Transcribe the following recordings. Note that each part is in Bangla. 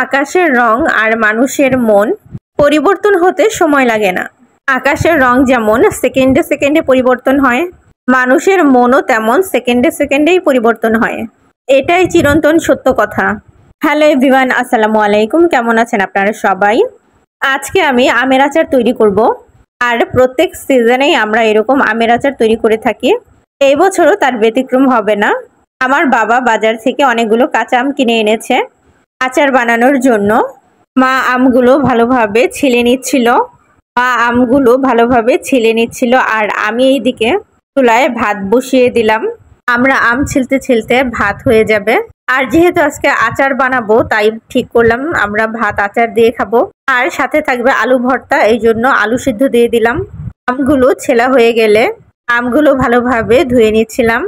আকাশের রং আর মানুষের মন পরিবর্তন হতে সময় লাগে না। আকাশের রং যেমন সেকেন্ডে সেকেন্ডে পরিবর্তন হয়, মানুষের মনও তেমন সেকেন্ডে সেকেন্ডেই পরিবর্তন হয়। এটাই চিরন্তন সত্য কথা। হ্যালো এভরিওয়ান, আসসালামু আলাইকুম। কেমন আছেন আপনারা সবাই? আজকে আমি আমের আচার তৈরি করব। আর প্রত্যেক সিজনেই আমরা এরকম আমের আচার তৈরি করে থাকি। এই বছরও তার ব্যতিক্রম হবে না। আমার বাবা বাজার থেকে অনেকগুলো কাঁচা আম কিনে এনেছে আচার বানানোর জন্য। মা আমগুলো ভালোভাবে ছিলে নিচ্ছিল আর আমি এইদিকে চুলায় ভাত বসিয়ে দিলাম। আমরা আম ছিলতে ছিলতে ভাত হয়ে যাবে। আর যেহেতু আজকে আচার বানাবো তাই ঠিক করলাম আমরা ভাত আচার দিয়ে খাবো। আর সাথে থাকবে আলু ভর্তা, এই জন্য আলু সিদ্ধ দিয়ে দিলাম। আমগুলো ছেলা হয়ে গেলে আমগুলো ভালোভাবে ধুয়ে নিচ্ছিলাম।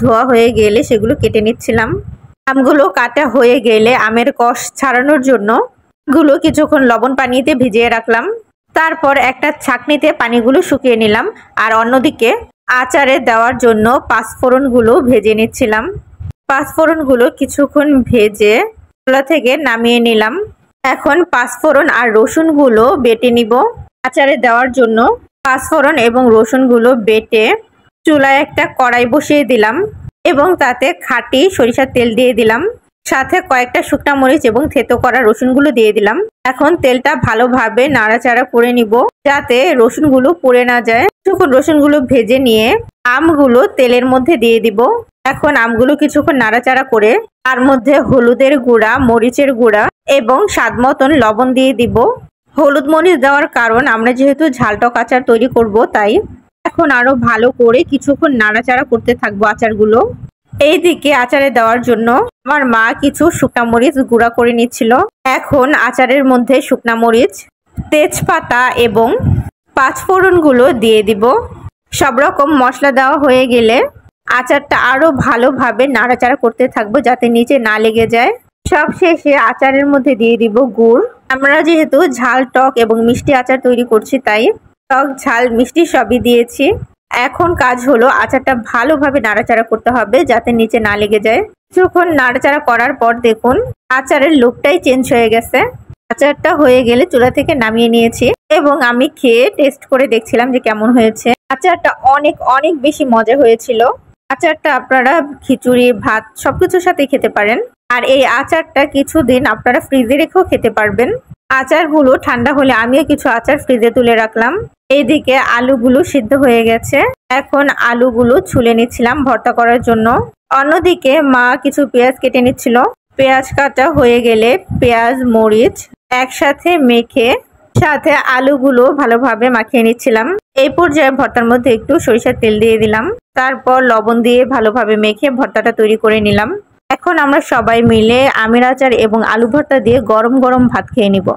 ধোয়া হয়ে গেলে সেগুলো কেটে নিচ্ছিলাম। আমগুলো কাটা হয়ে গেলে আমের কষ ছাড়ানোর জন্য গুলো কিছুক্ষণ লবণ পানিতে ভিজিয়ে রাখলাম। তারপর একটা ছাঁকনিতে পানিগুলো শুকিয়ে নিলাম। আর অন্যদিকে আচারে দেওয়ার জন্য পাঁচফোড়নগুলো ভেজে নিচ্ছিলাম। পাঁচফোড়নগুলো কিছুক্ষণ ভেজে চুলা থেকে নামিয়ে নিলাম। এখন পাঁচফোড়ন আর রসুনগুলো বেটে নিব। আচারে দেওয়ার জন্য পাঁচফোড়ন এবং রসুনগুলো বেটে চুলায় একটা কড়াই বসিয়ে দিলাম এবং তাতে খাঁটি সরিষার তেল দিয়ে দিলাম। সাথে কয়েকটা শুকনা মরিচ এবং থেতো করা রসুনগুলো দিয়ে দিলাম। এখন তেলটা ভালোভাবে নাড়াচাড়া করে নিব যাতে রসুনগুলো পুড়ে না যায়। কিছুক্ষণ রসুনগুলো ভেজে নিয়ে আমগুলো তেলের মধ্যে দিয়ে দিব। এখন আমগুলো কিছুক্ষণ নাড়াচাড়া করে তার মধ্যে হলুদের গুঁড়া, মরিচের গুঁড়া এবং স্বাদ মতন লবণ দিয়ে দিব। হলুদ মরিচ দেওয়ার কারণ আমরা যেহেতু ঝালটক আচার তৈরি করব, তাই এখন আরো ভালো করে কিছুক্ষণ নাড়াচাড়া করতে থাকবো আচারগুলো। এইদিকে আচারে দেওয়ার জন্য আমার মা কিছু শুকনা মরিচ গুঁড়া করে নিচ্ছিল। এখন আচারের মধ্যে শুকনা মরিচ, তেজপাতা এবং পাঁচফোড়নগুলো দিয়ে দিব। সব রকম মশলা দেওয়া হয়ে গেলে আচারটা আরো ভালোভাবে নাড়াচাড়া করতে থাকবো যাতে নিচে না লেগে যায়। সব শেষে আচারের মধ্যে দিয়ে দিব গুড়। আমরা যেহেতু ঝাল, টক এবং মিষ্টি আচার তৈরি করছি, তাই টক, ঝাল, মিষ্টি সবই দিয়েছি। এখন কাজ হলো আচারটা ভালোভাবে নাড়াচাড়া করতে হবে যাতে নিচে না লেগে যায়। কিছুক্ষণ নাড়াচাড়া করার পর দেখুন আচারের লুকটাই চেঞ্জ হয়ে গেছে। আচারটা হয়ে গেলে চুলা থেকে নামিয়ে নিয়েছি এবং আমি খেয়ে টেস্ট করে দেখছিলাম যে কেমন হয়েছে। আচারটা অনেক অনেক বেশি মজা হয়েছিল। আচারটা আপনারা খিচুড়ি, ভাত সবকিছুর সাথে খেতে পারেন। আর এই আচারটা কিছুদিন আপনারা ফ্রিজে রেখেও খেতে পারবেন। আচারগুলো ঠান্ডা হলে আমিও কিছু আচার ফ্রিজে তুলে রাখলাম। এইদিকে আলুগুলো সিদ্ধ হয়ে গেছে। এখন আলুগুলো ছুলে নিচ্ছিলাম ভর্তা করার জন্য। অন্যদিকে মা কিছু পেঁয়াজ কেটে নিচ্ছিল। পেঁয়াজ কাটা হয়ে গেলে পেঁয়াজ, মরিচ একসাথে মেখে সাথে আলুগুলো ভালোভাবে মাখিয়ে নিচ্ছিলাম। এই পর্যায়ে ভর্তার মধ্যে একটু সরিষার তেল দিয়ে দিলাম। তারপর লবণ দিয়ে ভালোভাবে মেখে ভর্তাটা তৈরি করে নিলাম। এখন আমরা সবাই মিলে আমের আচার এবং আলু ভর্তা দিয়ে গরম গরম ভাত খেয়ে নিব।